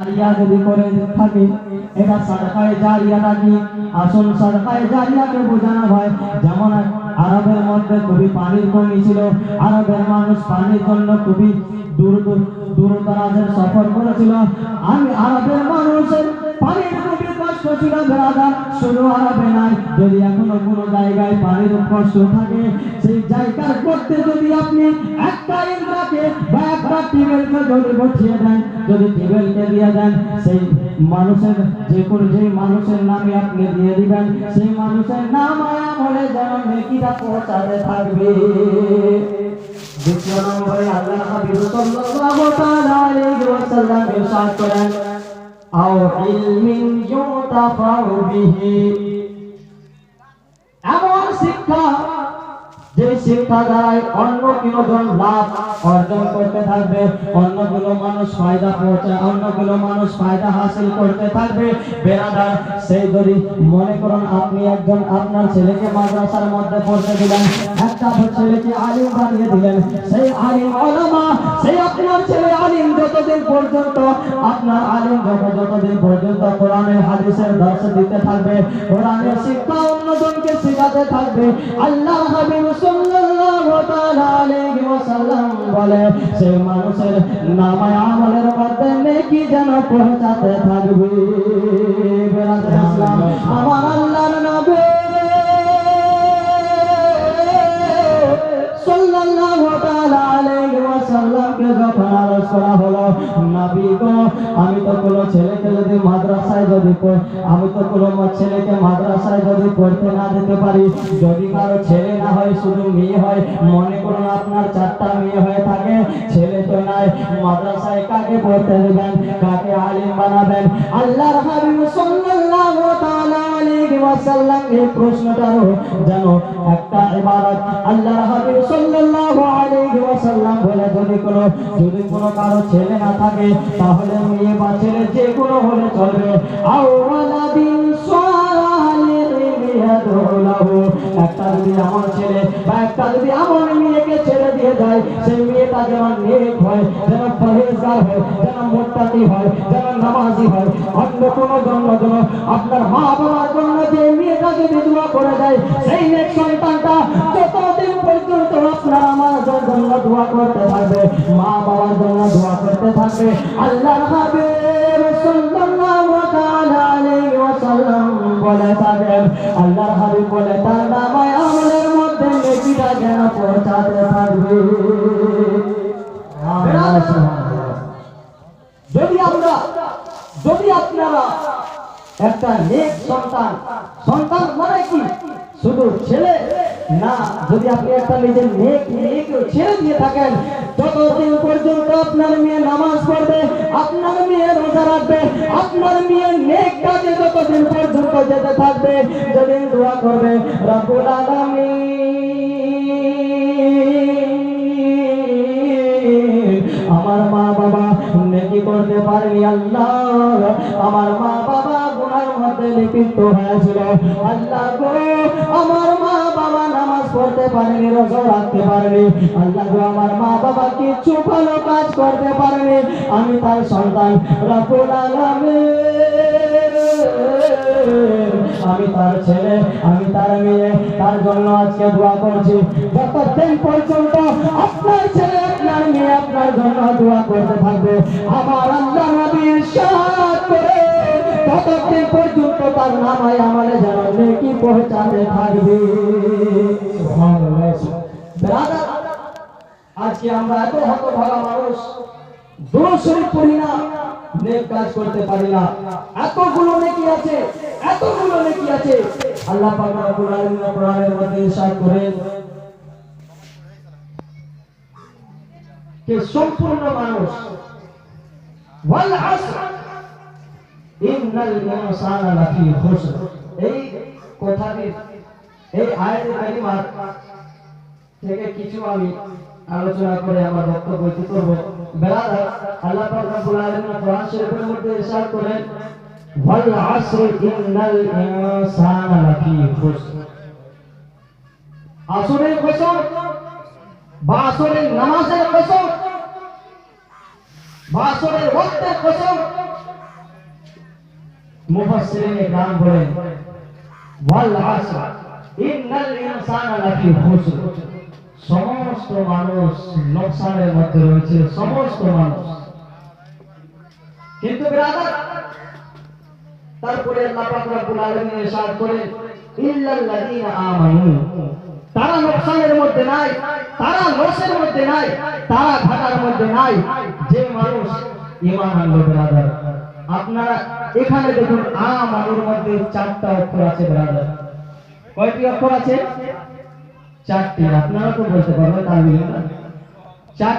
জারিয়া যদি করে থাকে এটা সাদকায়ে জারিয়া নাকি আসল সাদকায়ে জারিয়াকে বোঝানো হয়। যেমন আরবের মধ্যে খুবই পানির কমি ছিল, আরবের মানুষ পানির জন্য খুবই দূর দরাজের সফর করেছিল। আমি আরবের মানুষের পানির খুবই কষ্ট ছিল বেরাদার, শুধু আরবে নাই, যদি এখনো কোনো জায়গায় পানির কষ্ট থাকে সেই জায়গার মধ্যে যদি আপনি একটা ইন্দ্রাকে বা একটা টিউবওয়েলকে যদি বসিয়ে দেন, যদি টিউবওয়েলকে দিয়ে দেন, সেই মানুষের যেই মানুষের নামে আপনি দিয়ে দিবেন, সেই মানুষের নাম আমলে যেন নেকিটা পৌঁছাতে থাকবে। দ্বিতীয় নম্বরে আল্লাহ হাবিব সাল্লাল্লাহু তাআলা আলাইহি ওয়াসাল্লাম ইরশাদ করেন, আও ইলমিন ইউতাফাউ বিহি, এমন শিক্ষা যে শিক্ষা দ্বারাই অন্য কোনজন লাভ অর্জন করতে থাকবে, অন্যগুলো মানুষ ফায়দা হাসিল করতে থাকবে। বেরাদার, সেই যদি মনে করুন আপনি একজন আপনার ছেলেকে মাদ্রাসার মধ্যে পড়তে দিলেন, একটা ছেলেকে আলিম বানিয়ে দিলেন, সেই আলিম ওলামা, সেই আপনার ছেলে আলিম যতদিন পর্যন্ত আপনার আলিম যতদিন পর্যন্ত কোরআনের হাদিসের দর্শ দিতে থাকবে, কোরআনের শিক্ষা অন্যজনকে শেখাতে থাকবে, আল্লাহ হাবিব সাল্লাল্লাহু তাআলা আলাইহি ওয়াসাল্লাম বলে সেই মানুষের নামায়ে আমলের মধ্যে নেকি যেন পৌঁছাতে থাকবে। বেরাদার ইসলাম, আমার আল্লাহর নবী সাল্লাল্লাহু তাআলা আলাইহি ওয়াসাল্লামকে যখন আরজ করা হলো, নবী গো, আমি তো কোনো ছেলেকে যদি মাদ্রাসায় যদি পড়তে না দিতে পারি, যদি কারো ছেলে না হয় শুধু মেয়ে হয়, মনে করুন আপনার 4টা মেয়ে হয়ে থাকে, ছেলে তো নাই, মাদ্রাসায় কাকে পড়তে দিবেন, কাকে আলিম বানাবেন? আল্লাহর হাবিব সাল্লাল্লাহু তাআলা আলাইহি ওয়াসাল্লাম এই প্রশ্নটারও যেন একটা ইবারত আল্লাহর হাবিব সাল্লাল্লাহু আলাইহি ওয়াসাল্লাম বলে, যদি কোনো কারো ছেলে না থাকে তাহলে মেয়ে বা ছেলে যে কোনো হলে চলবে। আওয়ালাদিন সালিহিন ইয়াদউলাহু, একটা যদি আমার ছেলে বা একটা যদি আমার মেয়েকে ছেড়ে দিয়ে যায়, সেই মেয়েটা যেন নেক হয়, যেন পরহেজগার হয়, যেন মুত্তাকি হয়, যেন নামাজি হয়, অন্য কোনো জন্য আপনার মা বাবার জন্য যে মেয়েটা যদি দোয়া করে দেয়, সেই নেক সন্তানটা যতদিন পর্যন্ত আপনার আমার জন্য দোয়া করতে থাকবে, মা বাবার জন্য দোয়া করতে থাকবে। আল্লাহর হাবিব সাল্লাল্লাহু তাআলা আলাইহি ওয়াসাল্লাম বলে থাকেন, আল্লাহর হাবিব বলে তার নামায়ে আমলের মধ্যে নেকিটা যেন পৌঁছাতে থাকবে। যদি আপনারা একটা নেক সন্তান মানে কি শুধু ছেলে না, যদি আপনি একটা নিজের নেক ছেড়ে দিয়ে থাকেন, যতদিন পর্যন্ত আপনার মেয়ে নামাজ পড়বে, আপনার মেয়ে রোজা রাখবে, আপনার মেয়ে নেক কাজে যতদিন পর্যন্ত যেতে থাকবে, যেদিন দোয়া করবে রব্বুল আলামিন, আমার মা বাবা নেকি করতে পারেনি, আল্লাহ আমার মা বাবা গুনাহের মধ্যে লিপ্ত হয়েছিল, আল্লাহ গো আমার মা বাবা নামাজ পড়তে পারেনি, রোজা রাখতে পারেনি, আল্লাহ গো আমার মা বাবা কিছু ভালো কাজ করতে পারেনি, আমি তার সন্তান রব্বুল আলামিন, আমি তার ছেলে, আমি তার মেয়ে, তার জন্য আজকে দোয়া করছি। যতদিন পর্যন্ত আপনার ছেলে আপনার মেয়ে আপনার জন্য দোয়া করতে থাকবে, আমার আল্লাহ নবী ইরশাদ করে ততদিন পর্যন্ত তার নামায়ে আমলে যেন নেকি পৌঁছাতে থাকবে। সুবহানাল্লাহ। আজকে আমরা এত হতভাগা মানুষ, দুরূদ শরীফ পড়ি না, নেক কাজ করতে পারি না, এতগুলো নেকি আছে। আল্লাহ পাক রব্বুল আলামিন কোরআনের মধ্যে ইরশাদ করেন যে সম্পূর্ণ মানুষ, ওয়াল আসর ইন্নাল ইনসানা লাফি খুসর, এই কথাটি এই আয়াতে কারিমা থেকে কিছু আমি আলোচনা করে আমার বক্তব্য করব। বেরাদার, আল্লাহ পাক রব্বুল আলামিন কোরআন শরীফের মধ্যে ইরশাদ করেন, ওয়াল আসর ইন্নাল ইনসানা লাফি খুসর, আসরের কসম বা আসরের নামাজের কসম বা আসরের ওয়াক্তের কসম, মুফাসসিরিন ইকরাম বলেন ওয়াল আসর ইন্নাল ইনসানা লাফি খুসর, সমস্ত মানুষ লোকসানের মধ্যে রয়েছে, সমস্ত মানুষ। কিন্তু ব্রাদার, তারপরে আল্লাহ পাক রব্বুল আলামিন ইরশাদ করেন ইল্লাল্লাযীনা আমানু, তারা লোকসানের মধ্যে নাই, তারা লসের মধ্যে নাই, তারা ঘাটার মধ্যে নাই যে মানুষ ঈমান আনলো। ব্রাদার, আপনারা এখানে দেখুন আমানুর মধ্যে 4টা অক্ষর আছে। ব্রাদার, কয়টি অক্ষর আছে? 4টি। আপনারা তো বলতে পারবেন, আমি 4